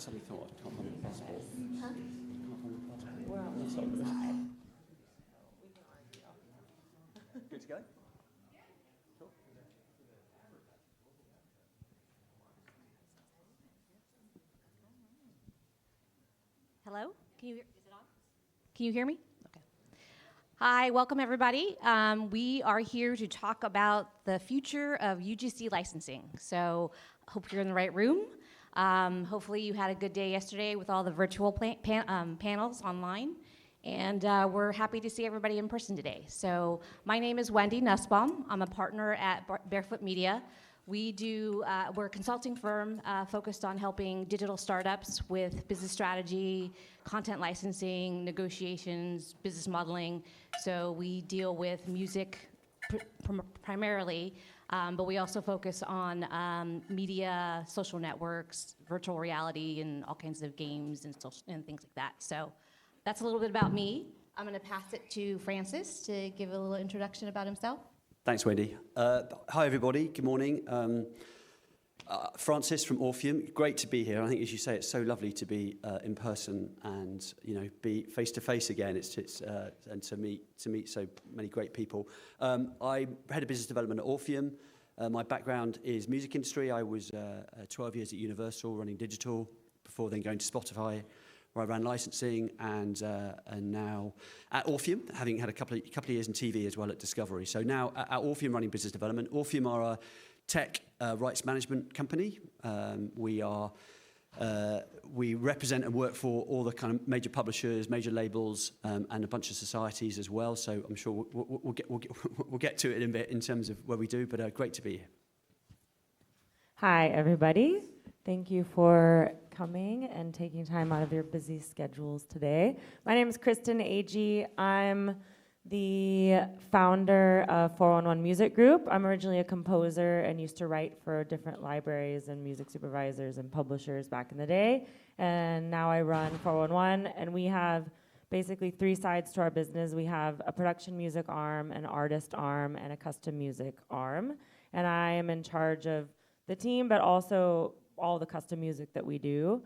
suddenly thought I can't find the passport. Huh? Can't find the passport. We're on the That's not good. inside. Good to go? Cool. Hello? Is it on? Can you hear me? Okay. Hi, welcome everybody. We are here to talk about the future of UGC licensing. So hope you're in the right room. Hopefully you had a good day yesterday with all the virtual panels online. And we're happy to see everybody in person today. So my name is Wendy Nussbaum. I'm a partner at Barefoot Media. We're a consulting firm focused on helping digital startups with business strategy, content licensing, negotiations, business modeling. So we deal with music primarily, but we also focus on media, social networks, virtual reality, and all kinds of games and things like that. So that's a little bit about me. I'm going to pass it to Francis to give a little introduction about himself. Thanks, Wendy. Hi, everybody. Good morning. Francis from ORFIUM. Great to be here. I think, as you say, it's so lovely to be in person and be face to face again. And to meet so many great people. I'm head of business development at ORFIUM. My background is music industry. I was 12 years at Universal running digital before then going to Spotify, where I ran licensing, and now at ORFIUM, having had a couple of years in TV as well at Discovery. So now at ORFIUM running business development. ORFIUM are a tech rights management company. We represent and work for all the kind of major publishers, major labels, and a bunch of societies as well. So I'm sure we'll get to it in a bit in terms of where we do, but great to be here. Hi, everybody. Thank you for coming and taking time out of your busy schedules today. My name is Kristen Agee. I'm the founder of 411 Music Group. I'm originally a composer and used to write for different libraries and music supervisors and publishers back in the day. And now I run 411, and we have basically three sides to our business. We have a production music arm, an artist arm, and a custom music arm. And I am in charge of the team, but also all the custom music that we do.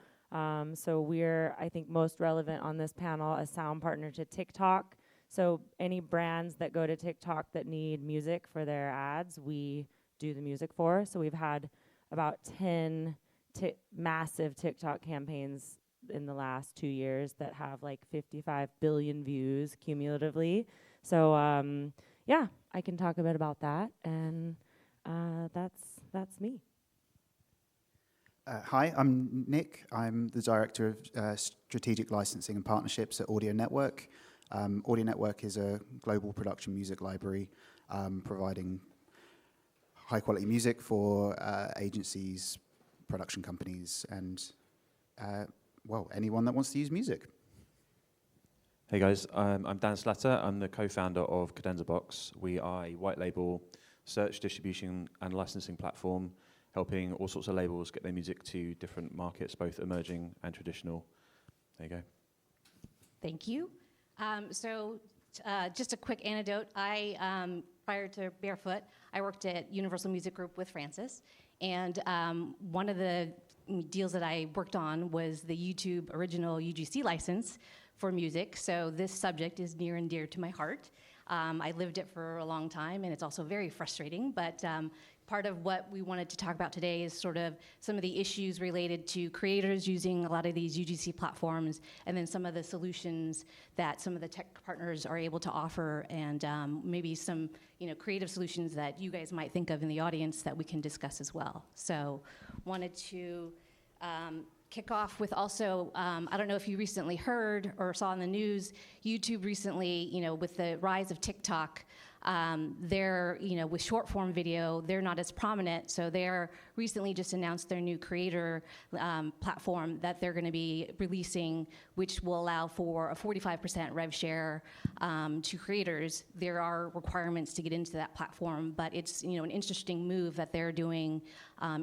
So we're, I think, most relevant on this panel, a sound partner to TikTok. So any brands that go to TikTok that need music for their ads, we do the music for. So we've had about 10 massive TikTok campaigns in the last 2 years that have like 55 billion views cumulatively. So yeah, I can talk a bit about that, and that's me. Hi, I'm Nick. I'm the Director of Strategic Licensing and Partnerships at Audio Network. Audio Network is a global production music library providing high-quality music for agencies, production companies, and, anyone that wants to use music. Hey guys, I'm Dan Slatter. I'm the co-founder of Cadenza Box. We are a white label search, distribution, and licensing platform helping all sorts of labels get their music to different markets, both emerging and traditional. There you go. Thank you. Just a quick anecdote. Prior to Barefoot, I worked at Universal Music Group with Francis, and one of the deals that I worked on was the YouTube original UGC license for music, so this subject is near and dear to my heart. I lived it for a long time, and it's also very frustrating, but part of what we wanted to talk about today is sort of some of the issues related to creators using a lot of these UGC platforms, and then some of the solutions that some of the tech partners are able to offer, and maybe some creative solutions that you guys might think of in the audience that we can discuss as well. So wanted to kick off with also, I don't know if you recently heard or saw in the news, YouTube recently, with the rise of TikTok, they're, with short form video, they're not as prominent, so they're recently just announced their new creator platform that they're gonna be releasing, which will allow for a 45% rev share to creators. There are requirements to get into that platform, but it's, an interesting move that they're doing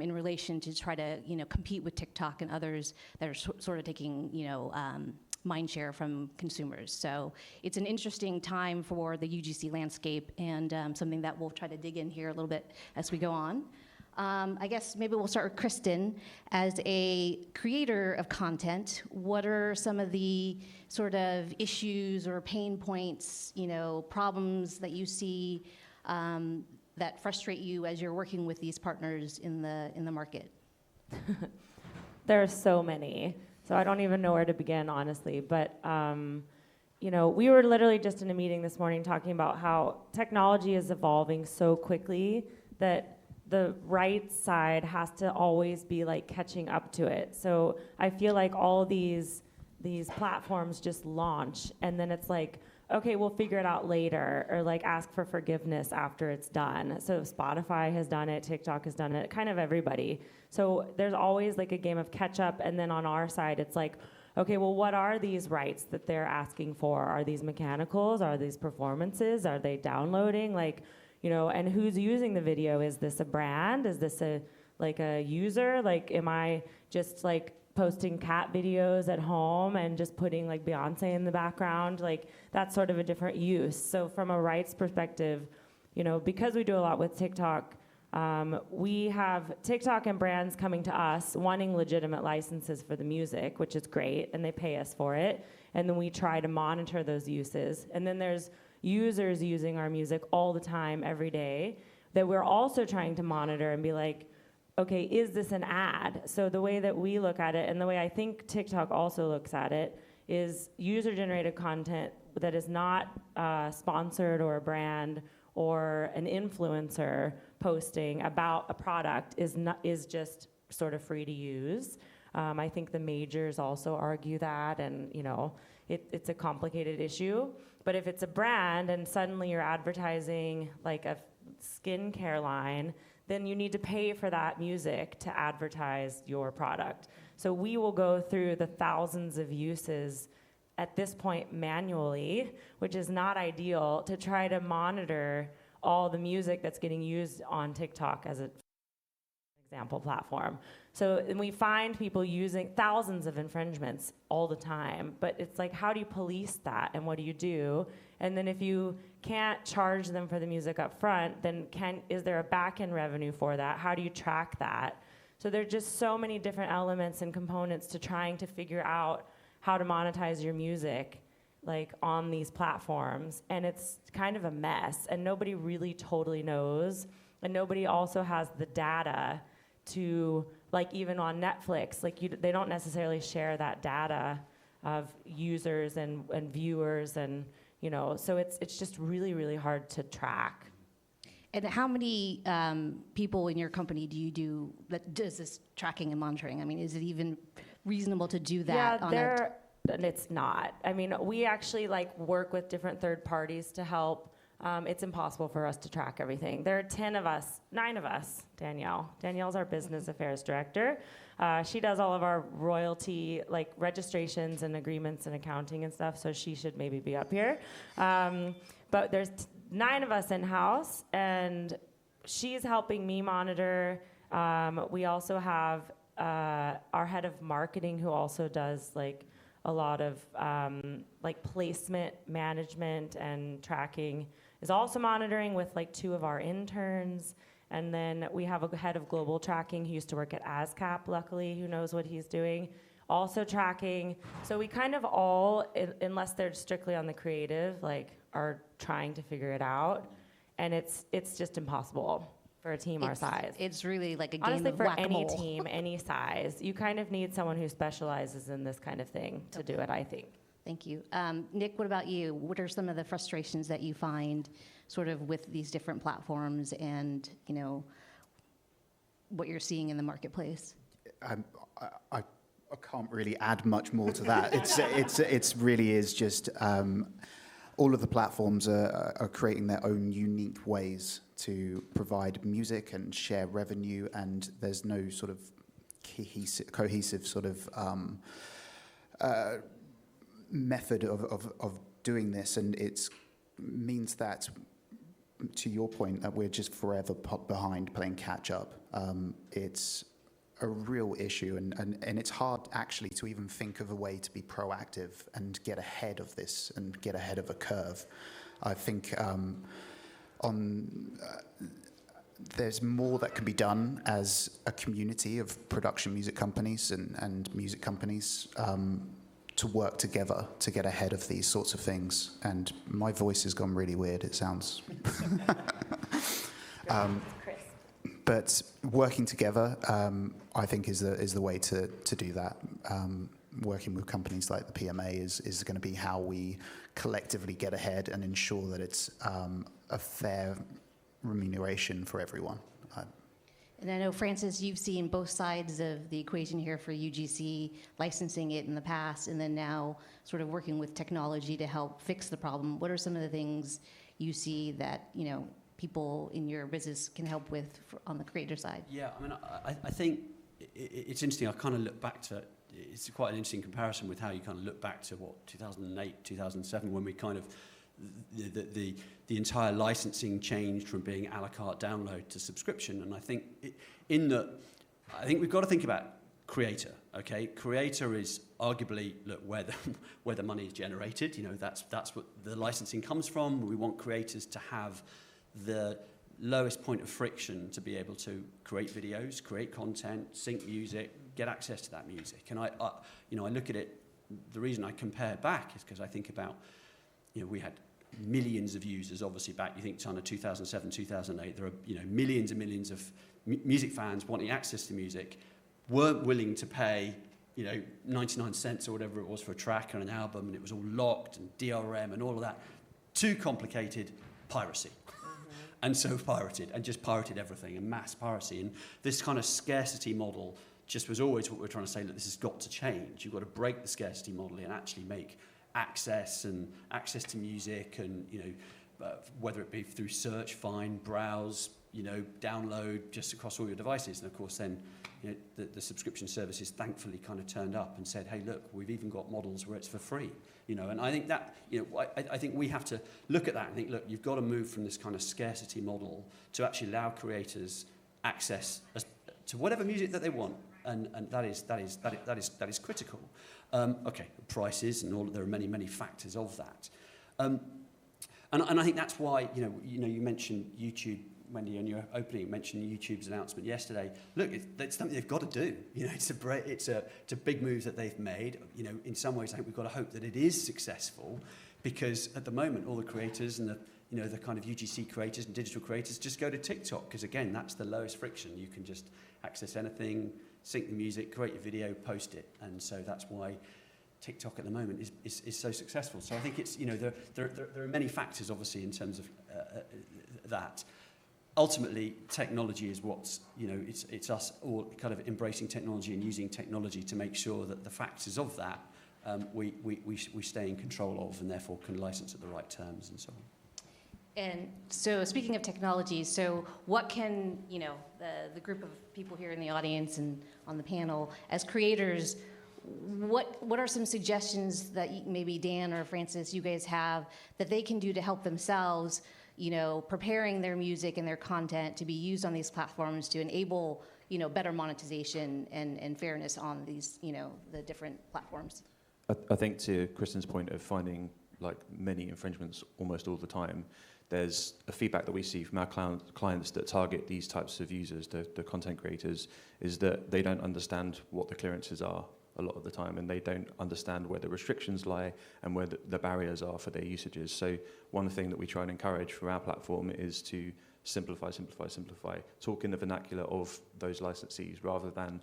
in relation to try to, compete with TikTok and others that are sort of taking, mind share from consumers. So it's an interesting time for the UGC landscape, and something that we'll try to dig in here a little bit as we go on. I guess maybe we'll start with Kristen. As a creator of content, what are some of the sort of issues or pain points, problems that you see that frustrate you as you're working with these partners in the market? There are so many, so I don't even know where to begin, honestly. But we were literally just in a meeting this morning talking about how technology is evolving so quickly that the right side has to always be like catching up to it. So I feel like all these platforms just launch, and then it's like, okay, we'll figure it out later, or like ask for forgiveness after it's done. So Spotify has done it, TikTok has done it, kind of everybody. So there's always like a game of catch up, and then on our side, it's like, okay, well, what are these rights that they're asking for? Are these mechanicals? Are these performances? Are they downloading? And who's using the video? Is this a brand? Is this a user? Am I just posting cat videos at home and just putting Beyonce in the background? That's sort of a different use. So from a rights perspective, because we do a lot with TikTok, we have TikTok and brands coming to us wanting legitimate licenses for the music, which is great, and they pay us for it. And then we try to monitor those uses. And then there's users using our music all the time, every day, that we're also trying to monitor and be like, okay, is this an ad? So the way that we look at it, and the way I think TikTok also looks at it, is user-generated content that is not sponsored or a brand or an influencer posting about a product is just sort of free to use. I think the majors also argue that, and it's a complicated issue. But if it's a brand and suddenly you're advertising like a skincare line, then you need to pay for that music to advertise your product. So we will go through the thousands of uses at this point manually, which is not ideal, to try to monitor all the music that's getting used on TikTok as an example platform. So and we find people using thousands of infringements all the time, but it's like, how do you police that, and what do you do? And then if you can't charge them for the music up front, then is there a back-end revenue for that? How do you track that? So there are just so many different elements and components to trying to figure out how to monetize your music on these platforms, and it's kind of a mess, and nobody really totally knows, and nobody also has the data to, even on Netflix, they don't necessarily share that data of users and viewers, and so it's just really, really hard to track. And how many people in your company do you do that does this tracking and monitoring? I mean, is it even reasonable to do that? And it's not. I mean, we actually work with different third parties to help. It's impossible for us to track everything. There are 9 of us, Danielle. Danielle's our business affairs director. She does all of our royalty, registrations and agreements and accounting and stuff, so she should maybe be up here. But there's 9 of us in-house, and she's helping me monitor. We also have our head of marketing, who also does a lot of placement management and tracking, is also monitoring with 2 of our interns. And then we have a head of global tracking who used to work at ASCAP, luckily, who knows what he's doing, also tracking. So we kind of all, unless they're strictly on the creative, are trying to figure it out. And it's just impossible for a team our size. It's really like a game Honestly, of for whack-a-mole. any team, any size, you kind of need someone who specializes in this kind of thing to do it, I think. Thank you. Nick, what about you? What are some of the frustrations that you find sort of with these different platforms and, what you're seeing in the marketplace? I can't really add much more to that. It's really is just all of the platforms are creating their own unique ways to provide music and share revenue, and there's no sort of cohesive sort of method of doing this, and it means that, to your point, that we're just forever behind playing catch up. It's a real issue, and it's hard actually to even think of a way to be proactive and get ahead of this and get ahead of a curve. I think there's more that can be done as a community of production music companies and music companies to work together to get ahead of these sorts of things. And my voice has gone really weird, it sounds. But working together, I think, is the way to do that. Working with companies like the PMA is going to be how we collectively get ahead and ensure that it's a fair remuneration for everyone. And I know, Francis, you've seen both sides of the equation here for UGC, licensing it in the past, and then now sort of working with technology to help fix the problem. What are some of the things you see that, people in your business can help with on the creator side? Yeah, I mean, I think it's interesting. I kind of look back to, it's quite an interesting comparison with how you kind of look back to, 2008, 2007, when we kind of, the entire licensing changed from being a la carte download to subscription. And I think I think we've got to think about creator, okay? Creator is arguably, look, where the money is generated. That's what the licensing comes from. We want creators to have the lowest point of friction to be able to create videos, create content, sync music, get access to that music. And I look at it, the reason I compare back is because I think about, we had millions of users, obviously, back, you think, kind of 2007, 2008, there are, millions and millions of music fans wanting access to music, weren't willing to pay, 99 cents or whatever it was for a track and an album, and it was all locked, and DRM and all of that. Too complicated, piracy. And so just pirated everything, and mass piracy. And this kind of scarcity model just was always what we're trying to say, that this has got to change. You've got to break the scarcity model and actually make access to music and, whether it be through search, find, browse, download, just across all your devices. And of course then, the subscription services thankfully kind of turned up and said, hey, look, we've even got models where it's for free. And I think that, I think we have to look at that and think, look, you've got to move from this kind of scarcity model to actually allow creators access to whatever music that they want, and that is critical. Okay, prices and all. There are many factors of that, and I think that's why you mentioned YouTube, Wendy, in your opening. You mentioned YouTube's announcement yesterday. Look, it's something they've got to do. It's a big move that they've made. In some ways, I think we've got to hope that it is successful, because at the moment, all the creators and the kind of UGC creators and digital creators just go to TikTok, because again, that's the lowest friction. You can just access anything, sync the music, create your video, post it, and so that's why TikTok at the moment is so successful. So I think it's there are many factors, obviously, in terms of that. Ultimately, technology is what's, it's us all kind of embracing technology and using technology to make sure that the factors of that we stay in control of, and therefore can license at the right terms and so on. And so, speaking of technology, so what can, the group of people here in the audience and on the panel, as creators, what are some suggestions that maybe Dan or Francis, you guys have, that they can do to help themselves, preparing their music and their content to be used on these platforms to enable, better monetization and fairness on these, the different platforms? I think, to Kristen's point of finding many infringements almost all the time, there's a feedback that we see from our clients that target these types of users, the content creators, is that they don't understand what the clearances are a lot of the time, and they don't understand where the restrictions lie and where the barriers are for their usages. So one thing that we try and encourage from our platform is to simplify, talk in the vernacular of those licensees, rather than,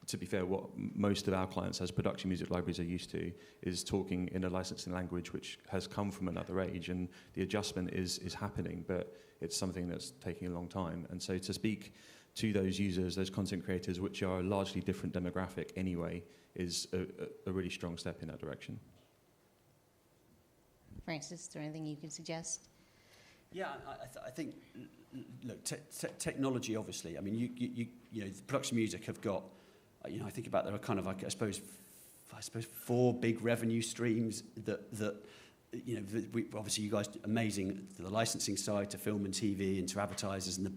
to be fair, what most of our clients as production music libraries are used to is talking in a licensing language which has come from another age, and the adjustment is happening, but it's something that's taking a long time. And so to speak to those users, those content creators, which are a largely different demographic anyway, is a really strong step in that direction. Francis, is there anything you can suggest? Yeah, I think, look, technology, obviously, I mean, you production music have got, I think about, there are kind of, I suppose 4 big revenue streams that obviously you guys are amazing, to the licensing side, to film and TV, and to advertisers, and the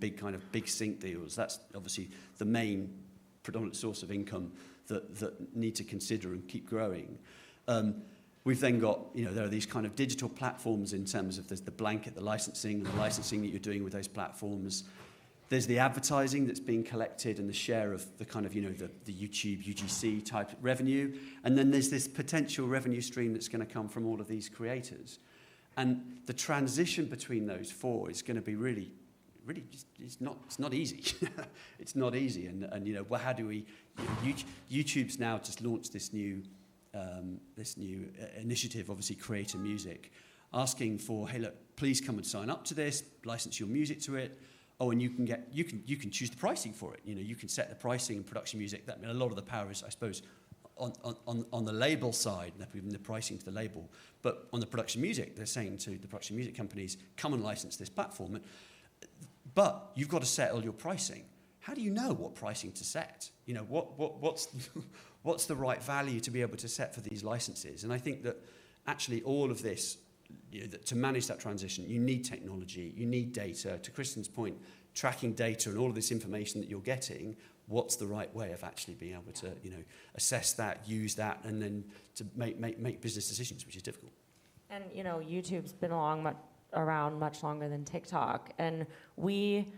big sync deals. That's obviously the main predominant source of income that need to consider and keep growing. We've then got, there are these kind of digital platforms in terms of there's the blanket, the licensing that you're doing with those platforms. There's the advertising that's being collected and the share of the kind of, the YouTube, UGC type revenue. And then there's this potential revenue stream that's going to come from all of these creators. And the transition between those four is going to be really it's not easy. It's not easy. And well, how do we, YouTube's now just launched this new initiative, obviously Creator Music, asking for, hey, look, please come and sign up to this, license your music to it. Oh, and you can choose the pricing for it. You can set the pricing in production music. That, a lot of the power is, I suppose, on the label side, the pricing to the label. But on the production music, they're saying to the production music companies, come and license this platform. But you've got to set all your pricing. How do you know what pricing to set? What's the right value to be able to set for these licenses? And I think that actually all of this, to manage that transition, you need technology, you need data. To Kristen's point, tracking data and all of this information that you're getting, what's the right way of actually being able to, assess that, use that, and then to make business decisions, which is difficult. And YouTube's been around much longer than TikTok, and we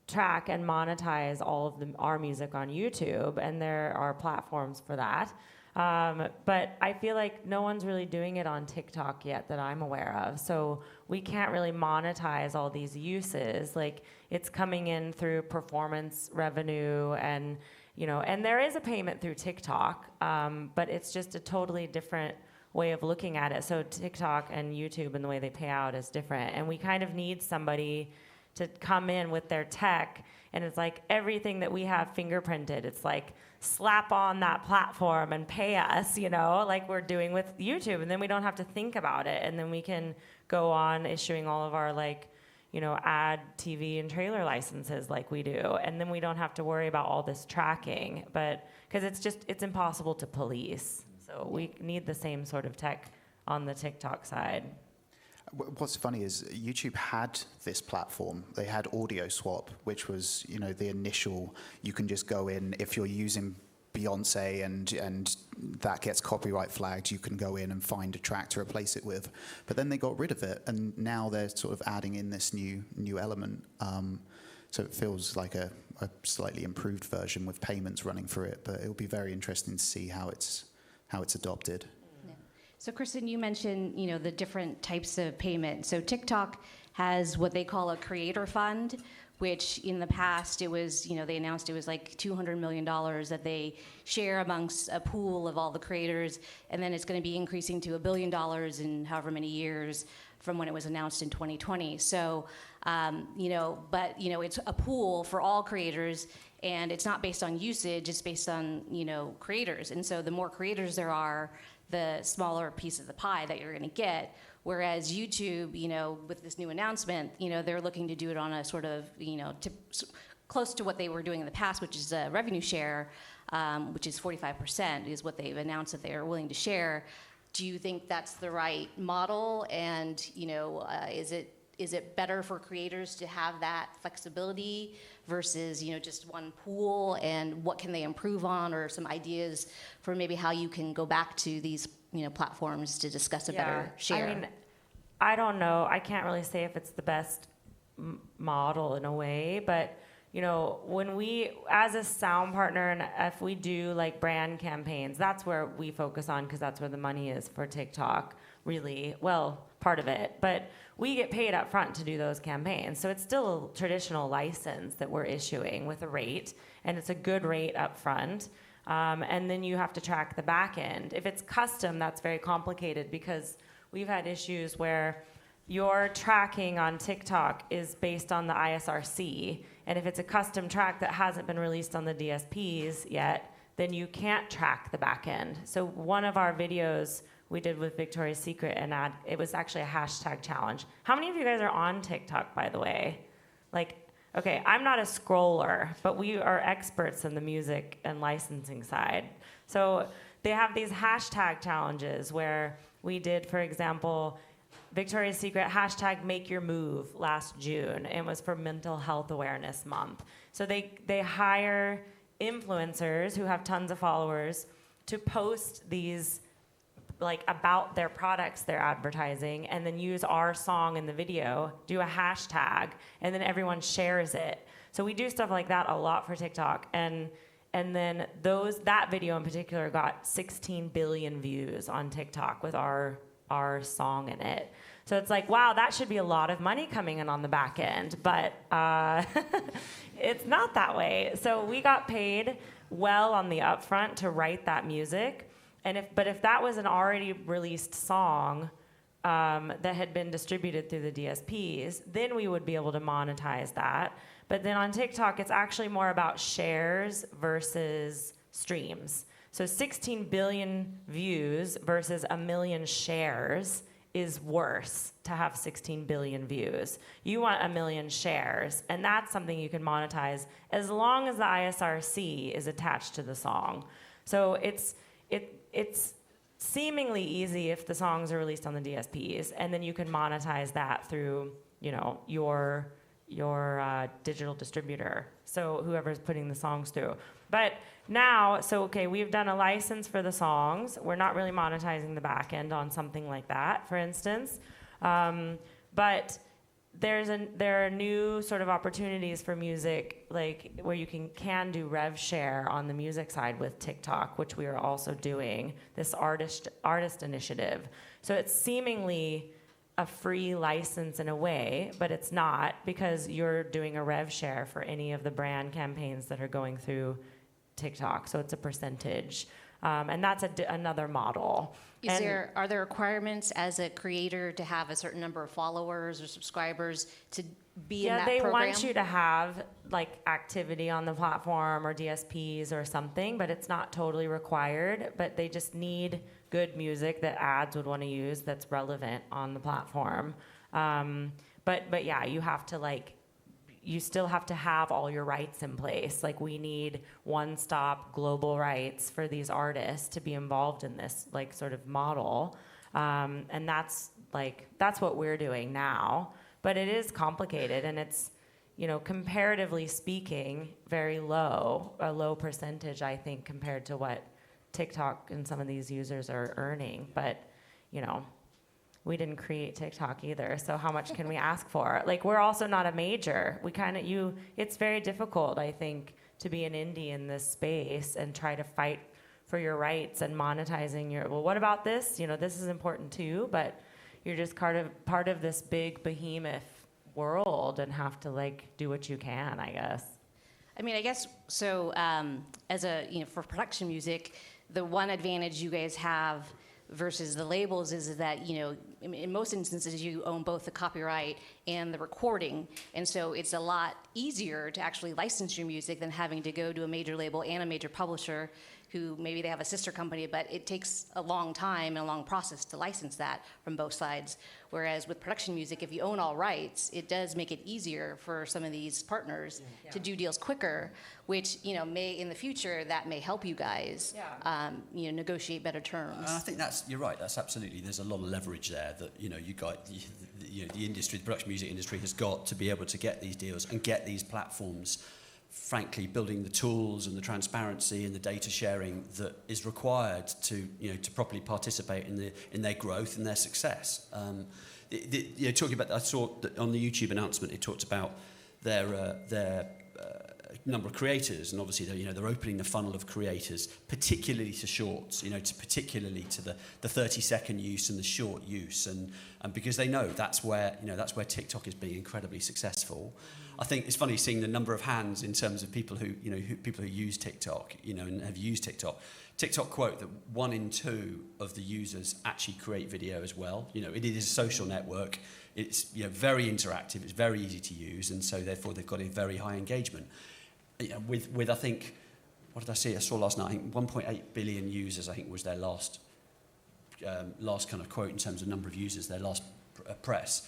track and monetize all of our music on YouTube, and there are platforms for that. But I feel like no one's really doing it on TikTok yet that I'm aware of. So we can't really monetize all these uses. Like, it's coming in through performance revenue and there is a payment through TikTok, but it's just a totally different way of looking at it. So TikTok and YouTube and the way they pay out is different. And we kind of need somebody to come in with their tech, and it's like everything that we have fingerprinted. It's like, slap on that platform and pay us, like we're doing with YouTube, and then we don't have to think about it, and then we can go on issuing all of our ad, TV, and trailer licenses like we do, and then we don't have to worry about all this tracking, but because it's impossible to police. So we need the same sort of tech on the TikTok side. What's funny is YouTube had this platform. They had Audio Swap, which was, the initial, you can just go in, if you're using Beyonce and that gets copyright flagged, you can go in and find a track to replace it with. But then they got rid of it, and now they're sort of adding in this new element. So it feels like a slightly improved version with payments running through it, but it'll be very interesting to see how it's adopted. So Kristen, you mentioned, the different types of payment. So TikTok has what they call a creator fund, which in the past it was, they announced it was like $200 million that they share amongst a pool of all the creators, and then it's going to be increasing to $1 billion in however many years from when it was announced in 2020. So, it's a pool for all creators, and it's not based on usage, it's based on, creators. And so the more creators there are, the smaller piece of the pie that you're going to get. Whereas YouTube, with this new announcement, they're looking to do it on a sort of, close to what they were doing in the past, which is a revenue share, which is 45% is what they've announced that they are willing to share. Do you think that's the right model? And, is it better for creators to have that flexibility versus, just one pool? And what can they improve on, or some ideas for maybe how you can go back to these, platforms to discuss a better share? I mean, I don't know. I can't really say if it's the best model in a way, but when we, as a sound partner, and if we do like brand campaigns, that's where we focus on, because that's where the money is for TikTok, really. Well, part of it, but we get paid up front to do those campaigns. So it's still a traditional license that we're issuing with a rate, and it's a good rate up front. And then you have to track the back end. If it's custom, that's very complicated, because we've had issues where your tracking on TikTok is based on the ISRC, and if it's a custom track that hasn't been released on the DSPs yet, then you can't track the back end. So one of our videos we did with Victoria's Secret, and it was actually a hashtag challenge. How many of you guys are on TikTok, by the way? Okay, I'm not a scroller, but we are experts in the music and licensing side. So they have these hashtag challenges where we did, for example, Victoria's Secret hashtag make your move last June. It was for Mental Health Awareness Month. So they hire influencers who have tons of followers to post these about their products they're advertising, and then use our song in the video, do a hashtag, and then everyone shares it. So we do stuff like that a lot for TikTok, and then that video in particular got 16 billion views on TikTok with our song in it. So it's like, wow, that should be a lot of money coming in on the back end, but it's not that way. So we got paid well on the upfront to write that music, but if that was an already released song that had been distributed through the DSPs, then we would be able to monetize that. But then on TikTok, it's actually more about shares versus streams. So 16 billion views versus 1 million shares is worse to have 16 billion views. You want 1 million shares, and that's something you can monetize as long as the ISRC is attached to the song. So it's seemingly easy if the songs are released on the DSPs, and then you can monetize that through, your digital distributor, so whoever's putting the songs through. But now, we've done a license for the songs. We're not really monetizing the back end on something like that, for instance. But there are new sort of opportunities for music, like where you can do rev share on the music side with TikTok, which we are also doing, this artist initiative. So it's seemingly a free license in a way, but it's not, because you're doing a rev share for any of the brand campaigns that are going through TikTok. So it's a percentage. And that's another model. Are there requirements as a creator to have a certain number of followers or subscribers to be in that program? Yeah, they want you to have like activity on the platform or DSPs or something, but it's not totally required. But they just need good music that ads would want to use that's relevant on the platform. But yeah, you still have to have all your rights in place. Like, we need one-stop global rights for these artists to be involved in this like sort of model. And that's what we're doing now. But it is complicated, and it's, comparatively speaking, a low percentage, I think, compared to what TikTok and some of these users are earning. But, we didn't create TikTok either, so how much can we ask for? Like, we're also not a major. It's very difficult, I think, to be an indie in this space and try to fight for your rights and monetizing what about this? This is important too, but you're just part of this big behemoth world and have to do what you can, I guess. I mean, I guess so. For production music, the one advantage you guys have versus the labels is that, in most instances you own both the copyright and the recording, and so it's a lot easier to actually license your music than having to go to a major label and a major publisher who maybe they have a sister company, but it takes a long time and a long process to license that from both sides. Whereas with production music, if you own all rights, it does make it easier for some of these partners to do deals quicker, which may in the future that may help you guys negotiate better terms. I think you're right. That's absolutely, there's a lot of leverage there that the industry, the production music industry, has got to be able to get these deals and get these platforms. Frankly, building the tools and the transparency and the data sharing that is required to properly participate in their growth and their success. Talking about, I saw that on the YouTube announcement, it talked about their number of creators, and obviously they're opening the funnel of creators, particularly to shorts, particularly to the 30-second use and the short use, and because they know that's where TikTok is being incredibly successful. I think it's funny seeing the number of hands in terms of people who use TikTok, and have used TikTok. TikTok quote that 1 in 2 of the users actually create video as well. It is a social network. It's very interactive. It's very easy to use, and so therefore they've got a very high engagement. With I think, what did I see? I saw last night. I think 1.8 billion users. I think was their last kind of quote in terms of number of users. Their last press.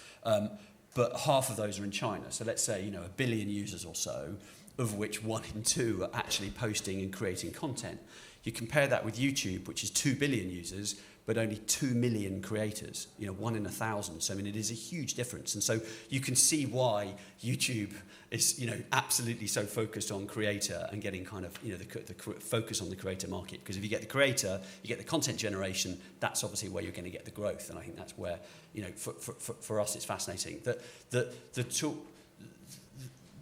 But half of those are in China. So let's say, 1 billion users or so, of which 1 in 2 are actually posting and creating content. You compare that with YouTube, which is 2 billion users, but only 2 million creators, 1 in 1,000. So, it is a huge difference. And so you can see why YouTube is, absolutely so focused on creator and getting kind of, the focus on the creator market. Because if you get the creator, you get the content generation, that's obviously where you're going to get the growth. And I think that's where, for us, it's fascinating. The tool,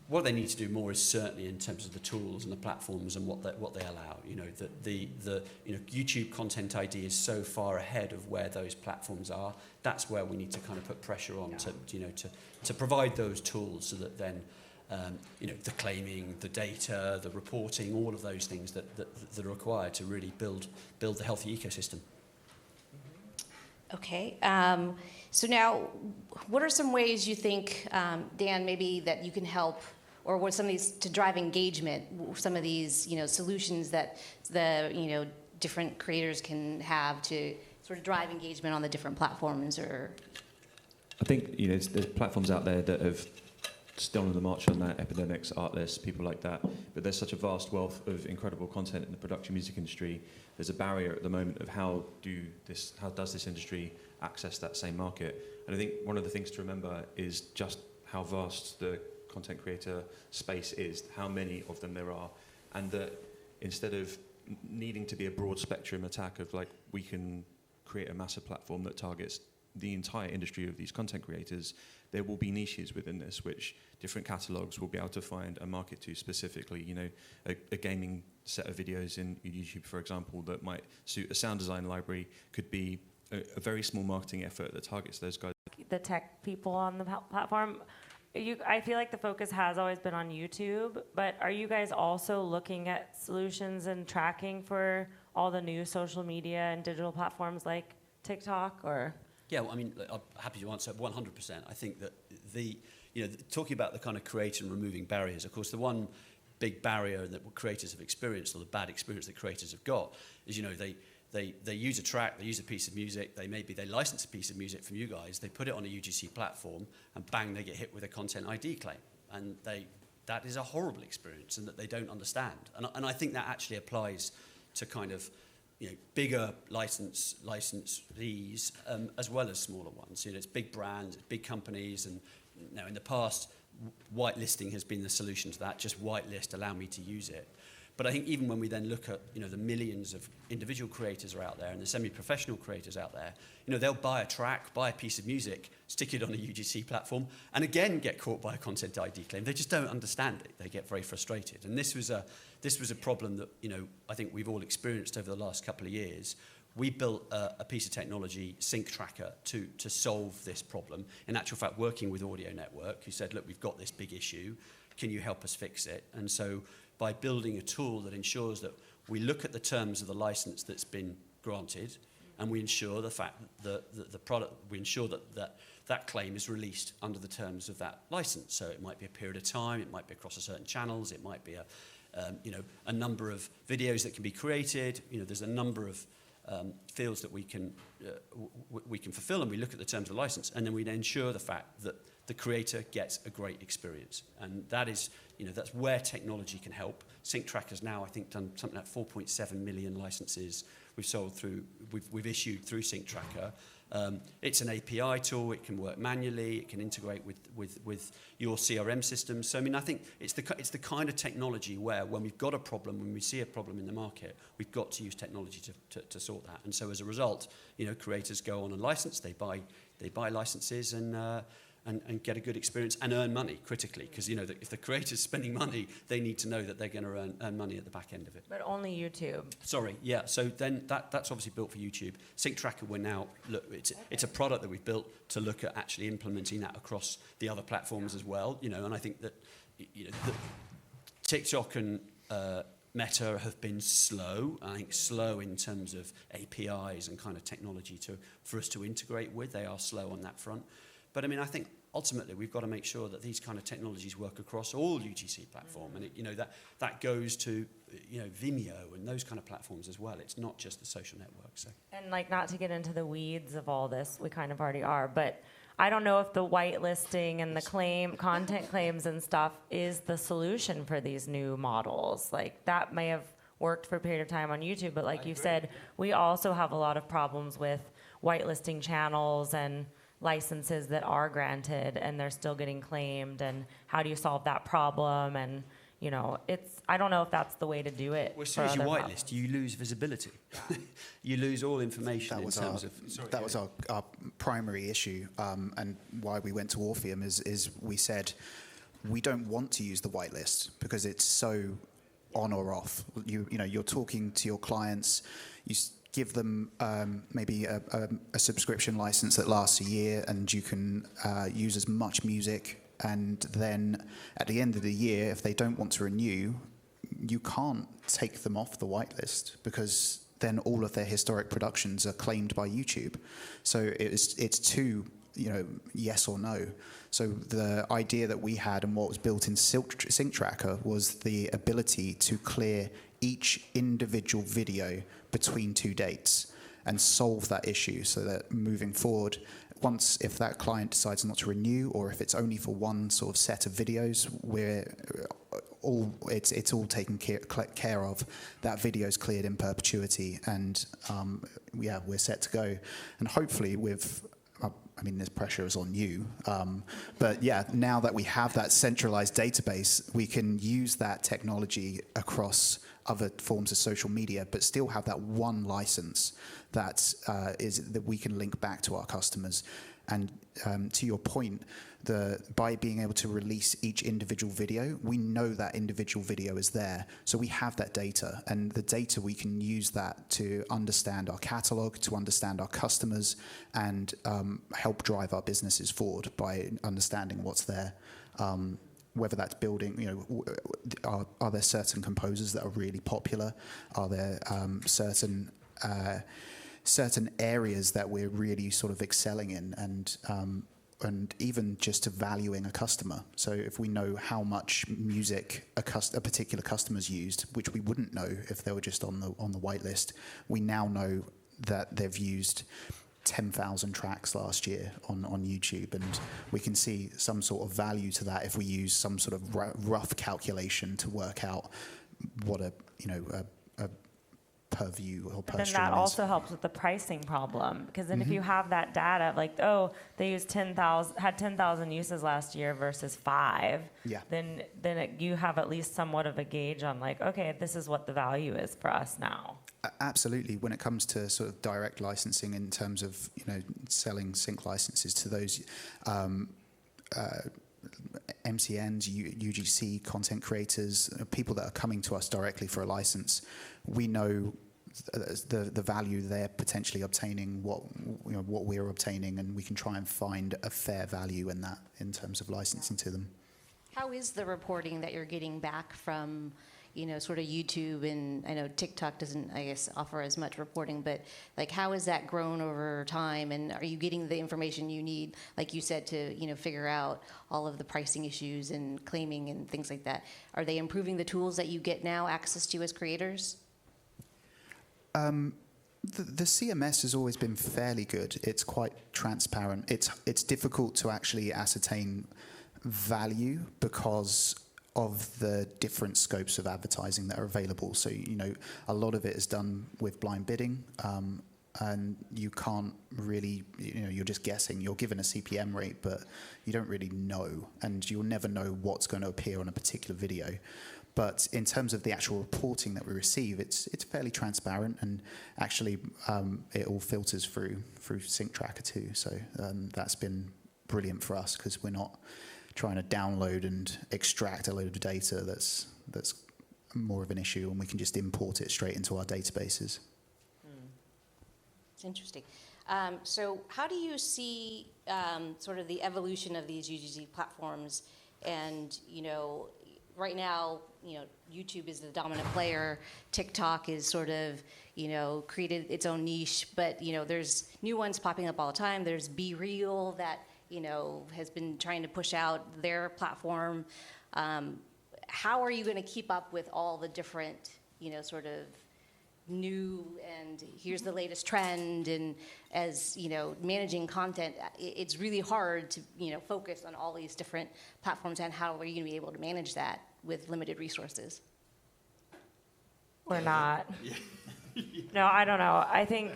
what they need to do more is certainly in terms of the tools and the platforms and what they allow. You know, the YouTube Content ID is so far ahead of where those platforms are. That's where we need to kind of put pressure on to provide those tools so that then the claiming, the data, the reporting, all of those things that are required to really build the healthy ecosystem. Okay. So now, what are some ways you think, Dan, maybe that you can help, or what some of these to drive engagement? Some of these, solutions that the different creators can have to sort of drive engagement on the different platforms, or. I think there's platforms out there that have stolen the march on that, Epidemics, Artlist, people like that. But there's such a vast wealth of incredible content in the production music industry. There's a barrier at the moment of how does this industry access that same market. And I think one of the things to remember is just how vast the content creator space is, how many of them there are, and that instead of needing to be a broad spectrum attack of like we can create a massive platform that targets the entire industry of these content creators, there will be niches within this which different catalogs will be able to find a market to specifically. A gaming set of videos in YouTube, for example, that might suit a sound design library could be a very small marketing effort that targets those guys. The tech people on the platform, I feel like the focus has always been on YouTube, but are you guys also looking at solutions and tracking for all the new social media and digital platforms like TikTok, or? Yeah, well, I mean, I'm happy to answer 100%. I think that talking about the kind of creator and removing barriers, of course, the one big barrier that creators have experienced, or the bad experience that creators have got, is they use a track, they use a piece of music, they license a piece of music from you guys, they put it on a UGC platform, and bang, they get hit with a content ID claim, and that is a horrible experience, and that they don't understand. And I think that actually applies to kind of bigger licensees as well as smaller ones. It's big brands, it's big companies, and in the past, whitelisting has been the solution to that. Just whitelist, allow me to use it. But I think even when we then look at the millions of individual creators are out there and the semi-professional creators out there, they'll buy a track, buy a piece of music, stick it on a UGC platform, and again get caught by a content ID claim. They just don't understand it. They get very frustrated. And this was a problem that I think we've all experienced over the last couple of years. We built a piece of technology, Sync Tracker, to solve this problem. In actual fact, working with Audio Network, who said, look, we've got this big issue. Can you help us fix it? And so by building a tool that ensures that we look at the terms of the license that's been granted, and we ensure the fact that the product, we ensure that claim is released under the terms of that license. So it might be a period of time, it might be across a certain channels, it might be a number of videos that can be created. There's a number of fields that we can fulfill, and we look at the terms of the license, and then we ensure the fact that the creator gets a great experience. And that is, that's where technology can help. Sync Tracker's now, I think, done something like 4.7 million licenses we've issued through Sync Tracker. It's an API tool. It can work manually. It can integrate with your CRM system. So I think it's the kind of technology where when we've got a problem, when we see a problem in the market, we've got to use technology to sort that. And so as a result, creators go on and license. They buy licenses and get a good experience and earn money critically, because if the creator's spending money, they need to know that they're going to earn money at the back end of it. But only YouTube. Sorry, yeah. So then that's obviously built for YouTube. Sync Tracker, it's a product that we've built to look at actually implementing that across the other platforms as well. And I think that TikTok and Meta have been slow. I think slow in terms of APIs and kind of technology for us to integrate with. They are slow on that front. But I think ultimately we've got to make sure that these kind of technologies work across all UGC platform, and that goes to Vimeo and those kind of platforms as well. It's not just the social networks. So. And not to get into the weeds of all this, we kind of already are, but I don't know if the whitelisting and the content claims and stuff is the solution for these new models. That may have worked for a period of time on YouTube, but like you said, we also have a lot of problems with whitelisting channels and licenses that are granted and they're still getting claimed, and how do you solve that problem? And I don't know if that's the way to do it. Well, as soon as you whitelist, you lose visibility. You lose all information That was our primary issue, and why we went to ORFIUM is we said we don't want to use the whitelist because it's so on or off. You're talking to your clients, give them maybe a subscription license that lasts a year, and you can use as much music. And then at the end of the year, if they don't want to renew, you can't take them off the whitelist because then all of their historic productions are claimed by YouTube. So it's too, yes or no. So the idea that we had and what was built in Sync Tracker was the ability to clear each individual video between two dates and solve that issue so that moving forward, if that client decides not to renew, or if it's only for one sort of set of videos, it's all taken care of. That video is cleared in perpetuity, and we're set to go. And hopefully this pressure is on you, but now that we have that centralized database, we can use that technology across other forms of social media, but still have that one license that we can link back to our customers. And to your point, by being able to release each individual video, we know that individual video is there. So we have that data, and the data, we can use that to understand our catalog, to understand our customers, and help drive our businesses forward by understanding what's there. Whether that's building, are there certain composers that are really popular? Are there certain areas that we're really sort of excelling in, and even just to valuing a customer. So if we know how much music a particular customer's used, which we wouldn't know if they were just on the whitelist, we now know that they've used 10,000 tracks last year on YouTube, and we can see some sort of value to that if we use some sort of rough calculation to work out what a per view or per then stream that is. also helps with the pricing problem, because then if you have that data, like, oh, they used 10,000 uses last year versus 5, then you have at least somewhat of a gauge on, like, okay, this is what the value is for us now. Absolutely. When it comes to sort of direct licensing in terms of selling sync licenses to those MCNs, UGC, content creators, people that are coming to us directly for a license, we know the value they're potentially obtaining, what we're obtaining, and we can try and find a fair value in that in terms of licensing to them. How is the reporting that you're getting back from, sort of YouTube, and I know TikTok doesn't, I guess, offer as much reporting, but like, how has that grown over time? And are you getting the information you need, like you said, to, figure out all of the pricing issues and claiming and things like that? Are they improving the tools that you get now access to as creators? The CMS has always been fairly good. It's quite transparent. It's difficult to actually ascertain value because of the different scopes of advertising that are available. So, a lot of it is done with blind bidding, and you can't really, you're just guessing. You're given a CPM rate, but you don't really know, and you'll never know what's going to appear on a particular video. But in terms of the actual reporting that we receive, it's fairly transparent, and actually it all filters through Sync Tracker too. So that's been brilliant for us, because we're not trying to download and extract a load of data that's more of an issue, and we can just import it straight into our databases. It's interesting. So how do you see sort of the evolution of these UGC platforms? And, right now, YouTube is the dominant player. TikTok is sort of, created its own niche, but, there's new ones popping up all the time. There's Be Real that, has been trying to push out their platform. How are you going to keep up with all the different, sort of new, and here's the latest trend, and as managing content, it's really hard to focus on all these different platforms, and how are you going to be able to manage that with limited resources? We're not. No, I don't know. I think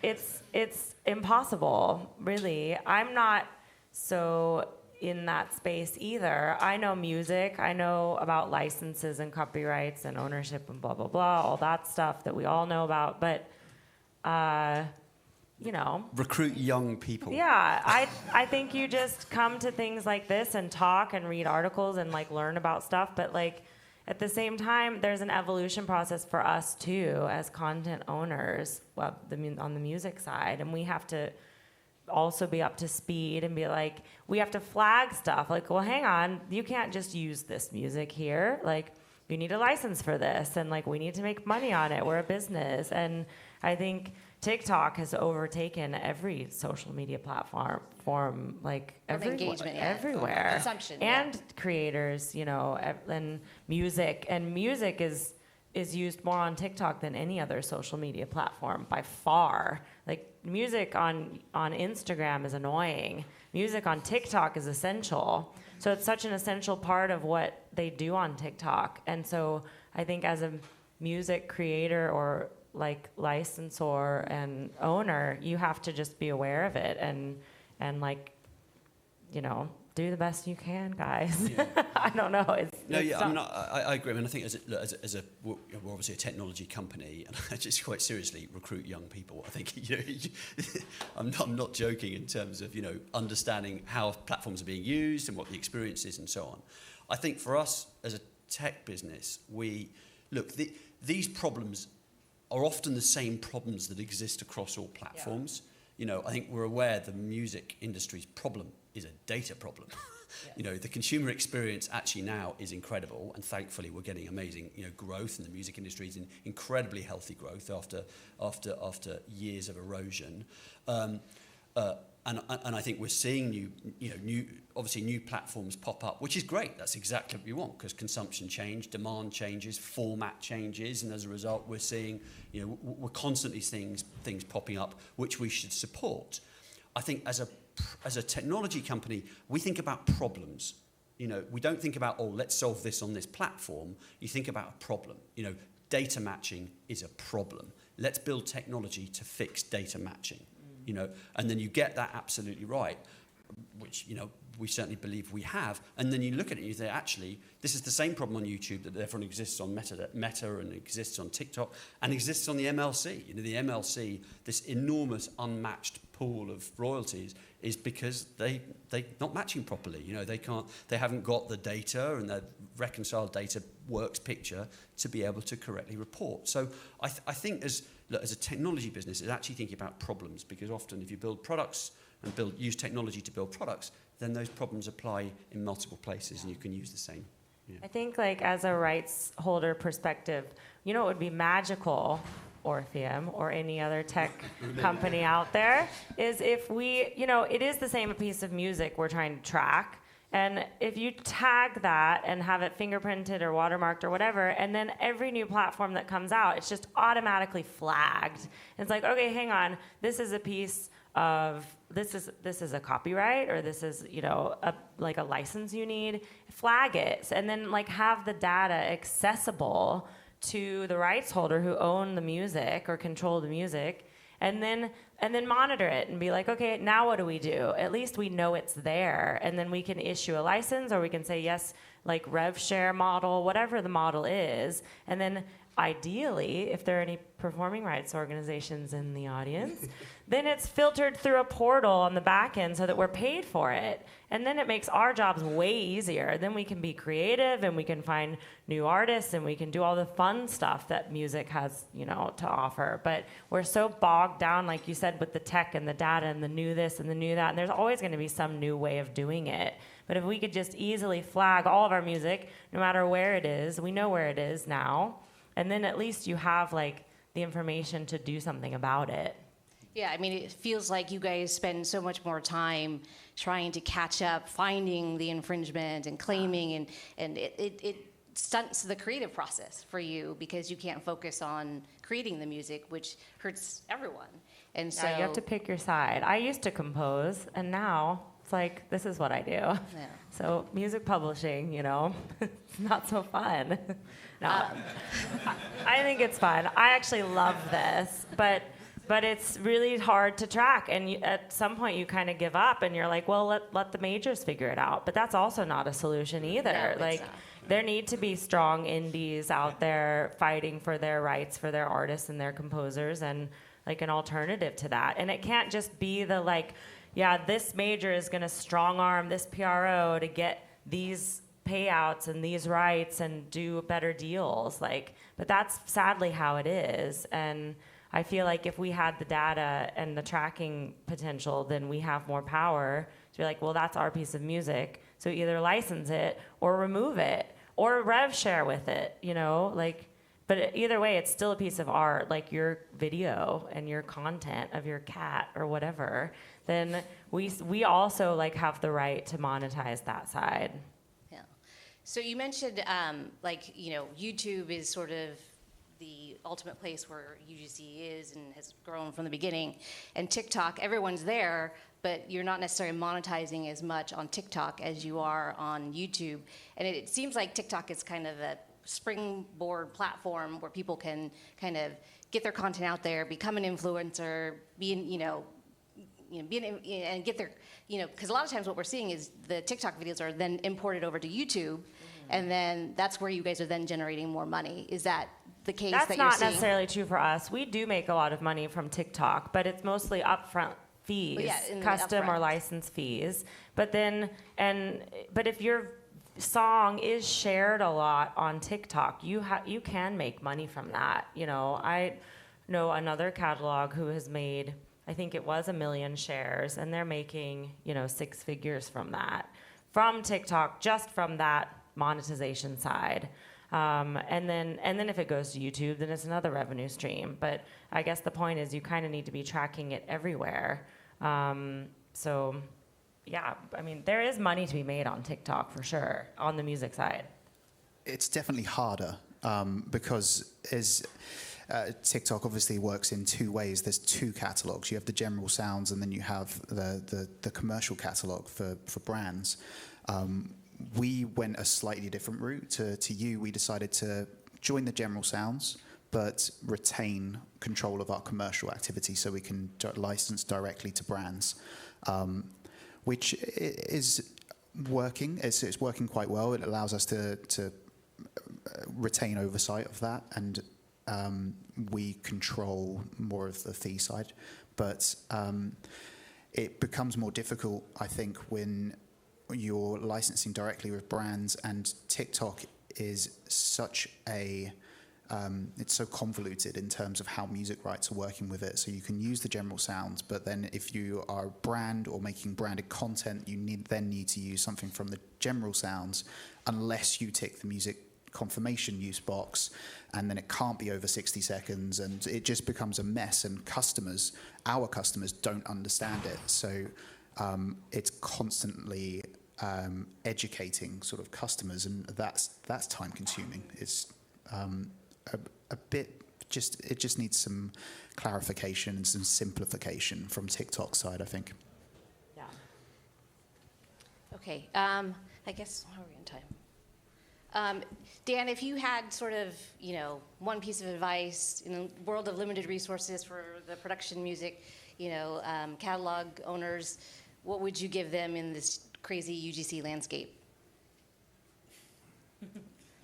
it's impossible, really. I'm not so in that space either. I know music, I know about licenses and copyrights and ownership and blah, blah, blah, all that stuff that we all know about, but recruit young people. Yeah, I think you just come to things like this and talk and read articles and like learn about stuff, but like at the same time, there's an evolution process for us too as content owners, well, on the music side, and we have to also be up to speed and be like, we have to flag stuff like, well, hang on, you can't just use this music here, like you need a license for this, and like we need to make money on it, we're a business. And I think TikTok has overtaken every social media platform, like engagement, everywhere. Consumption, and creators, and music. And music is used more on TikTok than any other social media platform by far. Like music on Instagram is annoying. Music on TikTok is essential. So it's such an essential part of what they do on TikTok. And so I think as a music creator or like licensor and owner, you have to just be aware of it and like, do the best you can, guys. Yeah. I don't know. I agree. I mean, I think we're obviously a technology company, and I just quite seriously recruit young people. I think I'm not joking in terms of understanding how platforms are being used and what the experience is and so on. I think for us as a tech business, these problems are often the same problems that exist across all platforms. Yeah. I think we're aware the music industry's problem is a data problem. Yes. The consumer experience actually now is incredible, and thankfully we're getting amazing, growth in the music industry, is incredibly healthy growth after years of erosion. And I think we're seeing new platforms pop up, which is great. That's exactly what we want, because consumption change, demand changes, format changes, and as a result, we're seeing, we're constantly seeing things popping up which we should support. I think as a technology company, we think about problems. We don't think about, let's solve this on this platform. You think about a problem. Data matching is a problem. Let's build technology to fix data matching. And then you get that absolutely right, which, we certainly believe we have. And then you look at it and you say, actually, this is the same problem on YouTube that therefore exists on Meta and exists on TikTok and exists on the MLC. The MLC, this enormous unmatched pool of royalties, is because they're not matching properly. They haven't got the data and the reconciled data works picture to be able to correctly report. So I think as a technology business, it's actually thinking about problems, because often if you build products and use technology to build products, then those problems apply in multiple places and you can use the same. Yeah. I think like as a rights holder perspective, it would be magical, ORFIUM or any other tech company out there, is if we, it is the same piece of music we're trying to track. And if you tag that and have it fingerprinted or watermarked or whatever, and then every new platform that comes out, it's just automatically flagged. It's like, okay, hang on, this is a piece of, this is a copyright, or this is, a license you need, flag it. And then like have the data accessible to the rights holder who own the music or control the music, and then monitor it and be like, okay, now what do we do? At least we know it's there, and then we can issue a license, or we can say yes, like rev share model, whatever the model is, and then ideally, if there are any performing rights organizations in the audience, then it's filtered through a portal on the back end so that we're paid for it. And then it makes our jobs way easier. Then we can be creative and we can find new artists and we can do all the fun stuff that music has, to offer. But we're so bogged down, like you said, with the tech and the data and the new this and the new that, and there's always going to be some new way of doing it. But if we could just easily flag all of our music, no matter where it is, we know where it is now, and then at least you have like the information to do something about it. Yeah, I mean, it feels like you guys spend so much more time trying to catch up, finding the infringement and claiming, and it stunts the creative process for you because you can't focus on creating the music, which hurts everyone. And so you have to pick your side. I used to compose, and now it's like, this is what I do. Yeah. So music publishing, it's not so fun. No, I think it's fun. I actually love this, but it's really hard to track. And at some point, you kind of give up, and you're like, well, let the majors figure it out. But that's also not a solution either. No, like, there need to be strong indies out there fighting for their rights for their artists and their composers, and like an alternative to that. And it can't just be the like, yeah, this major is going to strong arm this PRO to get these payouts and these rights and do better deals. Like, but that's sadly how it is. And I feel like if we had the data and the tracking potential, then we have more power to be like, well, that's our piece of music, so either license it or remove it or rev share with it, you know, like. But either way, it's still a piece of art, like your video and your content of your cat or whatever. Then we also like have the right to monetize that side. Yeah. So you mentioned, like, you know, YouTube is sort of the ultimate place where UGC is and has grown from the beginning. And TikTok, everyone's there, but you're not necessarily monetizing as much on TikTok as you are on YouTube. And it seems like TikTok is kind of a springboard platform where people can kind of get their content out there, become an influencer, and get their, you know, because a lot of times what we're seeing is the TikTok videos are then imported over to YouTube, and then that's where you guys are then generating more money. Is that the case That's that you're not seeing? necessarily true for us. We do make a lot of money from TikTok, but it's mostly upfront fees, Well, yeah, in the custom or upfront. license fees. But then, but if your song is shared a lot on TikTok, you can make money from that. You know, I know another catalog who has made, I think it was 1 million shares, and they're making, you know, 6 figures from that, from TikTok, just from that monetization side. And then if it goes to YouTube, then it's another revenue stream. But I guess the point is you kind of need to be tracking it everywhere. So yeah, I mean, there is money to be made on TikTok for sure, on the music side. It's definitely harder because TikTok obviously works in 2 ways. There's 2 catalogs. You have the general sounds, and then you have the commercial catalog for brands. We went a slightly different route to you. We decided to join the general sounds, but retain control of our commercial activity so we can license directly to brands, which is working. It's working quite well. It allows us to retain oversight of that, and we control more of the fee side. But it becomes more difficult, I think, when you're licensing directly with brands, and TikTok is such a it's so convoluted in terms of how music rights are working with it. So you can use the general sounds, but then if you are a brand or making branded content, you then need to use something from the general sounds, unless you tick the music confirmation use box, and then it can't be over 60 seconds, and it just becomes a mess, and our customers don't understand it. So it's constantly educating sort of customers, and that's time consuming. It's a bit it just needs some clarification and some simplification from TikTok's side, I think. Yeah. Okay, I guess, how are we on time? Dan, if you had sort of, you know, one piece of advice in a world of limited resources for the production music, you know, catalog owners, what would you give them in this crazy UGC landscape?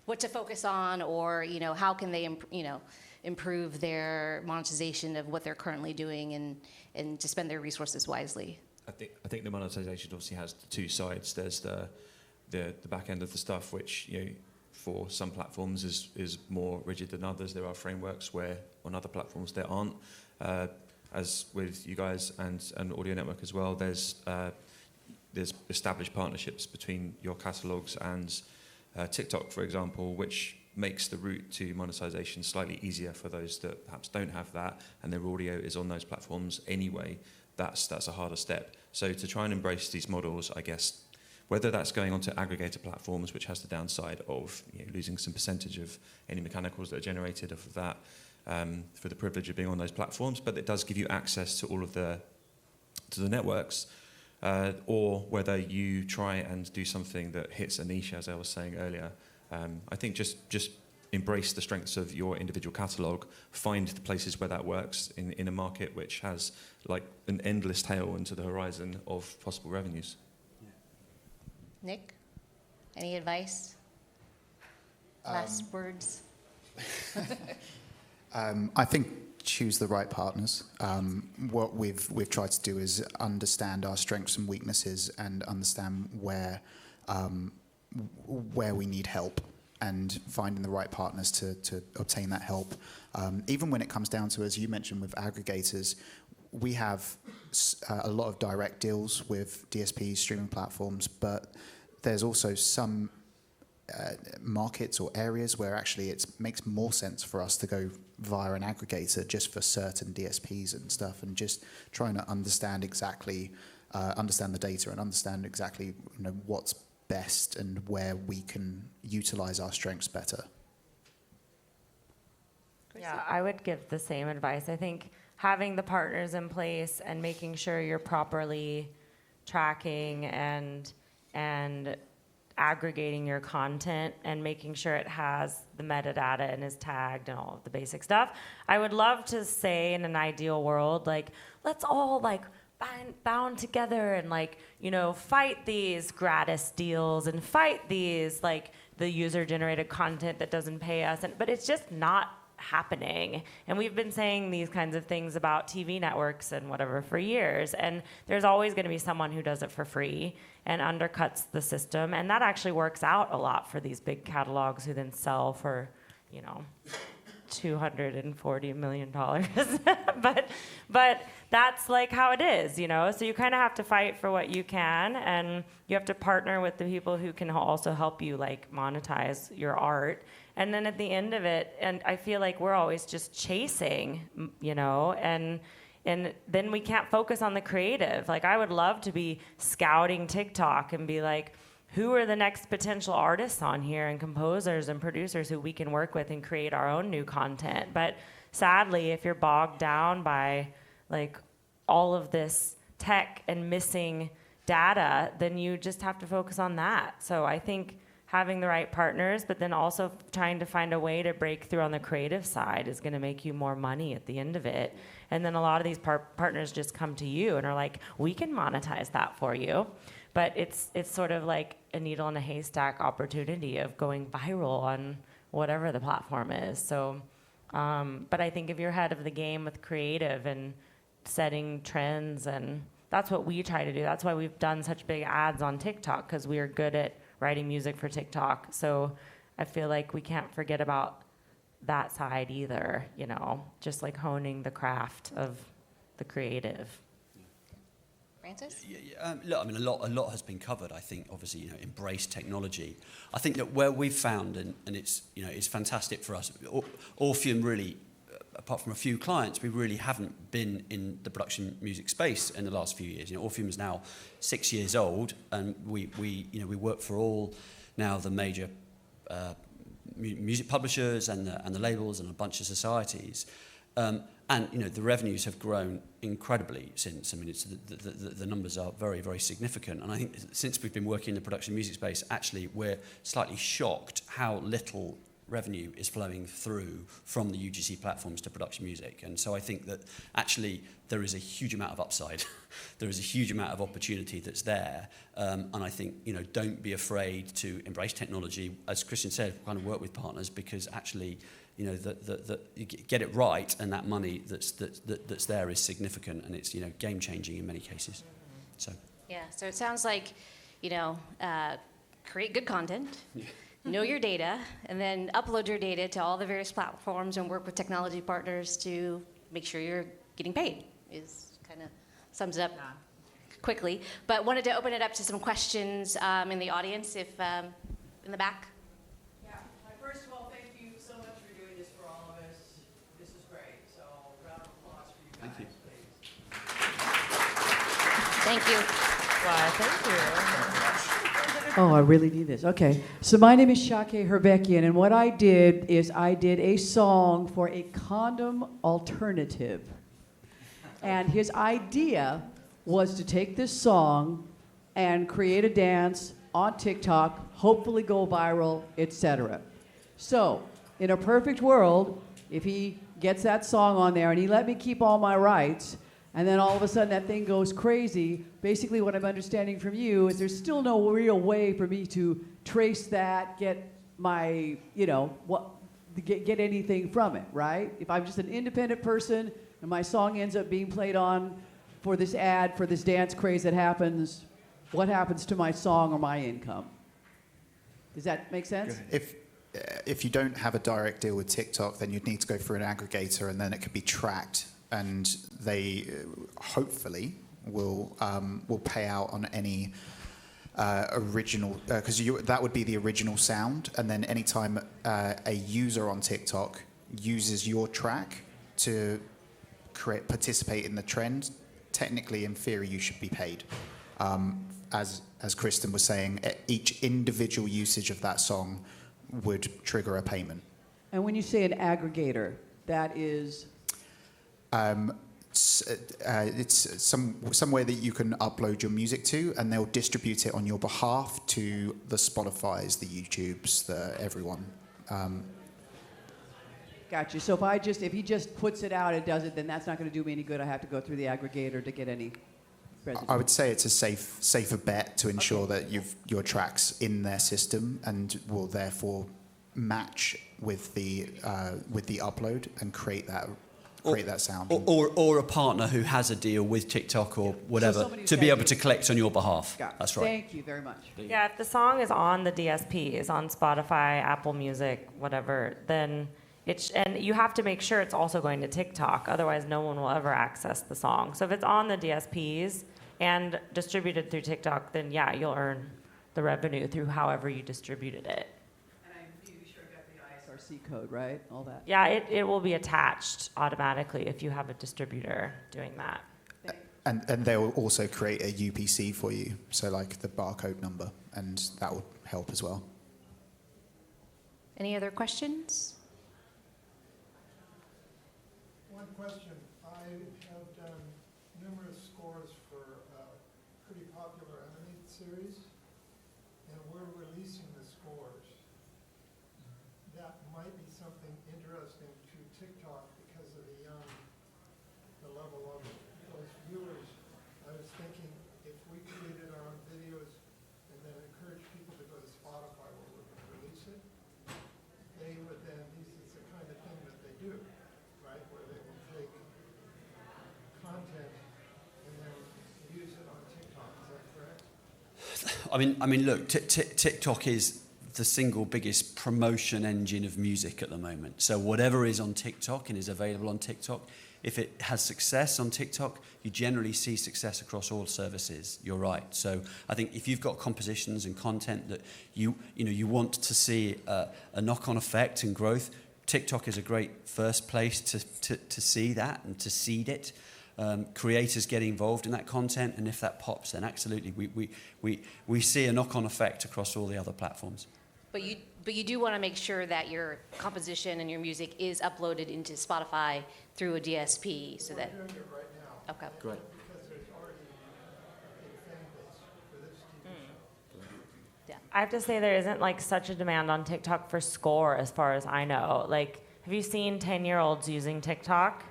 What to focus on, or, you know, how can they, improve their monetization of what they're currently doing, and to spend their resources wisely? I think the monetization obviously has 2 sides. There's the back end of the stuff, which, you know, for some platforms is more rigid than others. There are frameworks where on other platforms there aren't. As with you guys and Audio Network as well, there's established partnerships between your catalogs and TikTok, for example, which makes the route to monetization slightly easier for those that perhaps don't have that, and their audio is on those platforms anyway. That's a harder step. So to try and embrace these models, I guess, whether that's going onto aggregator platforms, which has the downside of, you know, losing some percentage of any mechanicals that are generated off of that, for the privilege of being on those platforms, but it does give you access to all of the networks. Or whether you try and do something that hits a niche, as I was saying earlier. I think just embrace the strengths of your individual catalogue, find the places where that works in a market which has like an endless tail into the horizon of possible revenues. Nick, any advice? Last words. I think choose the right partners. What we've tried to do is understand our strengths and weaknesses and understand where we need help, and finding the right partners to obtain that help. Even when it comes down to, as you mentioned, with aggregators, we have a lot of direct deals with DSPs, streaming platforms, but there's also some markets or areas where actually it makes more sense for us to go via an aggregator just for certain DSPs and stuff, and just trying to understand exactly, understand the data and understand exactly what's best and where we can utilize our strengths better. Yeah, I would give the same advice. I think having the partners in place and making sure you're properly tracking and aggregating your content and making sure it has the metadata and is tagged and all of the basic stuff. I would love to say, in an ideal world, like, let's all like bound together and like, fight these gratis deals and fight these like the user generated content that doesn't pay us. But it's just not happening. And we've been saying these kinds of things about TV networks and whatever for years. And there's always going to be someone who does it for free and undercuts the system. And that actually works out a lot for these big catalogs who then sell for, $240 million. but that's like how it is, So you kind of have to fight for what you can, and you have to partner with the people who can also help you like monetize your art. And then at the end of it, and I feel like we're always just chasing, and then we can't focus on the creative. Like, I would love to be scouting TikTok and be like, who are the next potential artists on here and composers and producers who we can work with and create our own new content. But sadly, if you're bogged down by like all of this tech and missing data, then you just have to focus on that. So I think having the right partners, but then also trying to find a way to break through on the creative side is going to make you more money at the end of it. And then a lot of these partners just come to you and are like, we can monetize that for you. But it's sort of like a needle in a haystack opportunity of going viral on whatever the platform is. So, but I think if you're ahead of the game with creative and setting trends, and that's what we try to do. That's why we've done such big ads on TikTok, because we are good at writing music for TikTok. So I feel like we can't forget about that side either, just like honing the craft of the creative. Francis? Look, I mean, a lot has been covered. I think, obviously, embrace technology. I think that where we've found, and it's, it's fantastic for us, ORFIUM really, apart from a few clients, we really haven't been in the production music space in the last few years. ORFIUM is now 6 years old, and we work for all now the major music publishers and the labels and a bunch of societies. And the revenues have grown incredibly since. I mean, it's the numbers are very, very significant. And I think since we've been working in the production music space, actually we're slightly shocked how little revenue is flowing through from the UGC platforms to production music. And so I think that actually there is a huge amount of upside. There is a huge amount of opportunity that's there. And I think, don't be afraid to embrace technology. As Christian said, kind of work with partners, because actually, that you get it right, and that money that's there is significant, and it's game changing in many cases. So So it sounds like create good content, know your data, and then upload your data to all the various platforms and work with technology partners to make sure you're getting paid. Is kind of sums it up quickly. But wanted to open it up to some questions in the audience, if in the back. First of all, thank you so much for doing this for all of us. This is great. So, round of applause for you guys, please. Thank you. Why, thank you. Oh, I really need this. Okay. So my name is Shake Herbekian, and what I did is I did a song for a condom alternative. And his idea was to take this song and create a dance on TikTok, hopefully go viral, etc. So, in a perfect world, if he gets that song on there and he let me keep all my rights, and then all of a sudden that thing goes crazy, basically what I'm understanding from you is there's still no real way for me to trace that, get my, get anything from it, right? If I'm just an independent person and my song ends up being played on for this ad, for this dance craze that happens, what happens to my song or my income? Does that make sense? If you don't have a direct deal with TikTok, then you'd need to go through an aggregator, and then it could be tracked, and they hopefully will pay out on any original, because that would be the original sound, and then anytime a user on TikTok uses your track to participate in the trend, technically, in theory, you should be paid. As Kristen was saying, each individual usage of that song would trigger a payment. And when you say an aggregator, that is? It's somewhere that you can upload your music to, and they'll distribute it on your behalf to the Spotifys, the YouTubes, everyone. Got you. So if he just puts it out and does it, then that's not going to do me any good. I have to go through the aggregator to get any residue. I would say it's a safer bet to ensure that your track's in their system and will therefore match with the upload and create that sound. Or a partner who has a deal with TikTok or whatever to be able to collect on your behalf. That's right. Thank you very much. Yeah, if the song is on the DSPs, on Spotify, Apple Music, whatever, then and you have to make sure it's also going to TikTok, otherwise no one will ever access the song. So if it's on the DSPs and distributed through TikTok, then yeah, you'll earn the revenue through however you distributed it. And I'm sure I got the ISRC code, right? All that. Yeah, it will be attached automatically if you have a distributor doing that. And they will also create a UPC for you, so like the barcode number, and that will help as well. Any other questions? One question. I have done numerous scores for a pretty popular animated series, and we're releasing the scores. That might be something interesting to TikTok because of the level of those viewers. I was thinking if we created our own videos and then encouraged people to go to Spotify where we would release it, they would then, this is the kind of thing that they do, right? Where they will take content and then use it on TikTok. Is that correct? I mean, look, TikTok is the single biggest promotion engine of music at the moment. So whatever is on TikTok and is available on TikTok, if it has success on TikTok, you generally see success across all services. You're right. So I think if you've got compositions and content that you want to see a knock-on effect and growth, TikTok is a great first place to see that and to seed it. Creators get involved in that content, and if that pops, then absolutely we see a knock-on effect across all the other platforms. But you do want to make sure that your composition and your music is uploaded into Spotify through a DSP, so that. We're doing it right now. Okay. Great. Because there's already a big fan base for this TV show. Yeah. I have to say there isn't like such a demand on TikTok for score as far as I know. Like, have you seen 10-year-olds using TikTok?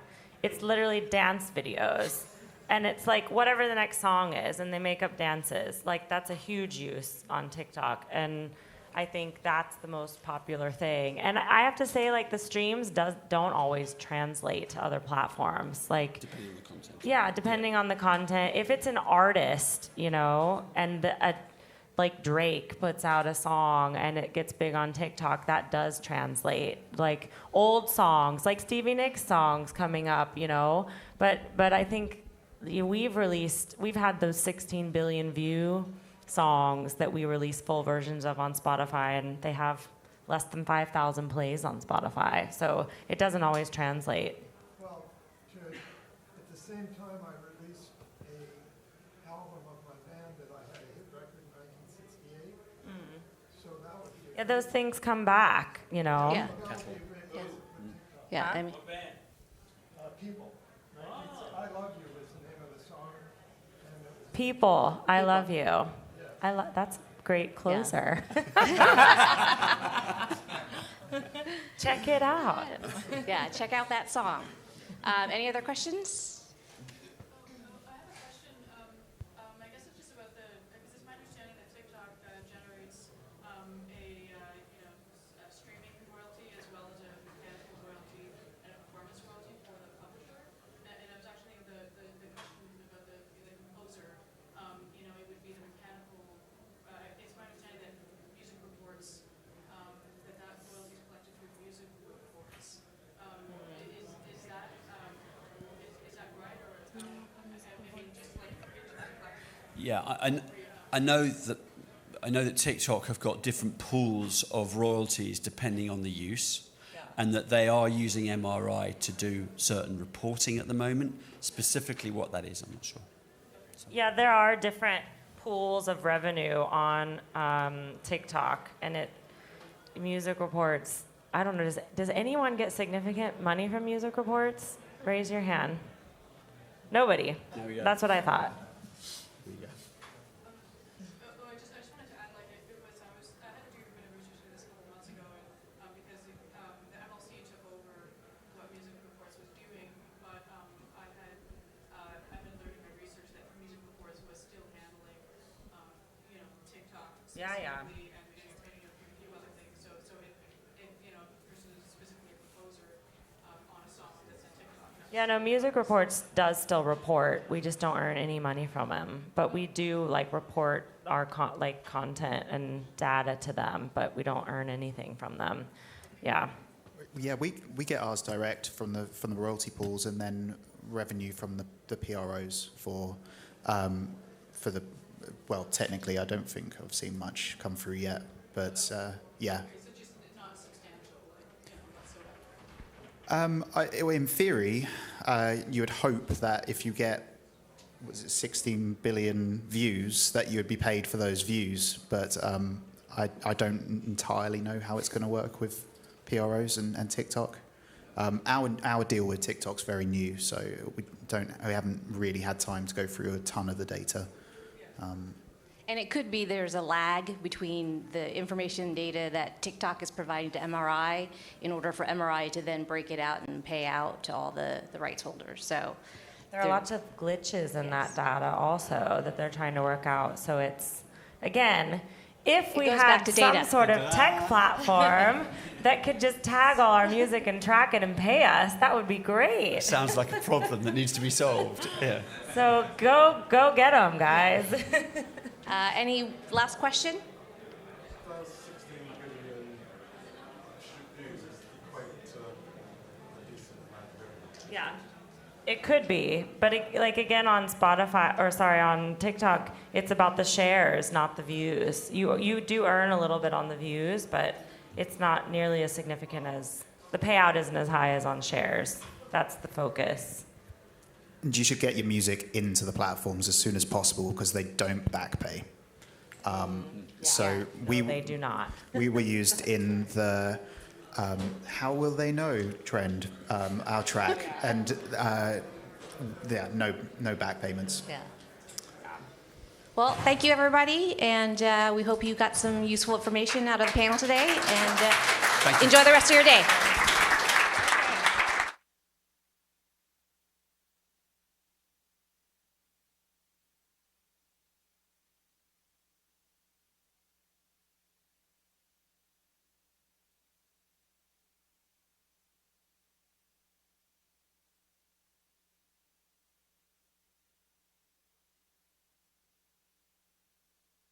It's literally dance videos. And it's like whatever the next song is, and they make up dances. Like, that's a huge use on TikTok. And I think that's the most popular thing. And I have to say, like, the streams don't always translate to other platforms. Like, Depending on the content. yeah, depending on the content. If it's an artist, and like Drake puts out a song and it gets big on TikTok, that does translate. Like old songs, like Stevie Nicks songs coming up, But I think we've had those 16 billion view songs that we release full versions of on Spotify, and they have less than 5,000 plays on Spotify. So it doesn't always translate. Well, at the same time, I released an album of my band that I had a hit record in 1968. So that would be Yeah, those things come back, Yeah. that would be a great place to put TikTok. Yeah. I mean, People. I Love You was the name of the song. And it was People, I love you. That's a great closer. Check it out. yeah. Check out that song. Any other questions? I have a question. I guess it's just about because it's my understanding that TikTok generates a Yeah, I know that TikTok have got different pools of royalties depending on the use, and that they are using MRI to do certain reporting at the moment. Specifically what that is, I'm not sure. Yeah, there are different pools of revenue on TikTok, and music reports. I don't know. Does anyone get significant money from music reports? Raise your hand. Nobody. There we go. That's what I thought. There you go. I just wanted to add, like, I had to do a bit of research on this a couple months ago, and because the MLC took over what Music Reports was doing, but I've been learning my research that Music Reports was still handling, TikTok specifically, and a few other things. So it versus specifically a composer on a song that's in TikTok. Yeah, no, Music Reports does still report. We just don't earn any money from them. But we do report our content and data to them, but we don't earn anything from them. Yeah. Yeah, we get ours direct from the royalty pools, and then revenue from the PROs for the, well, technically I don't think I've seen much come through yet, but yeah. So just not substantial, whatsoever. In theory, you would hope that if you get 16 billion views, that you would be paid for those views. But I don't entirely know how it's going to work with PROs and TikTok. Our deal with TikTok's very new, so we haven't really had time to go through a ton of the data. And it could be there's a lag between the information data that TikTok is providing to MRI in order for MRI to then break it out and pay out to all the rights holders. So There are lots of glitches in that data also that they're trying to work out. So it's, again, if we goes had back to some data. sort of tech platform that could just tag all our music and track it and pay us, that would be great. Sounds like a problem that needs to be solved. Yeah. So go get them, guys. Any last question? Those 16 billion views is quite a decent amount of revenue. Yeah. It could be, but again on on TikTok, it's about the shares, not the views. You do earn a little bit on the views, but it's not nearly as significant as the payout isn't as high as on shares. That's the focus. And you should get your music into the platforms as soon as possible because they don't back pay. So they do not. we were used in the how will they know trend, our track, and no back payments. Yeah. Well, thank you, everybody, and we hope you got some useful information out of the panel today, and enjoy the rest of your day.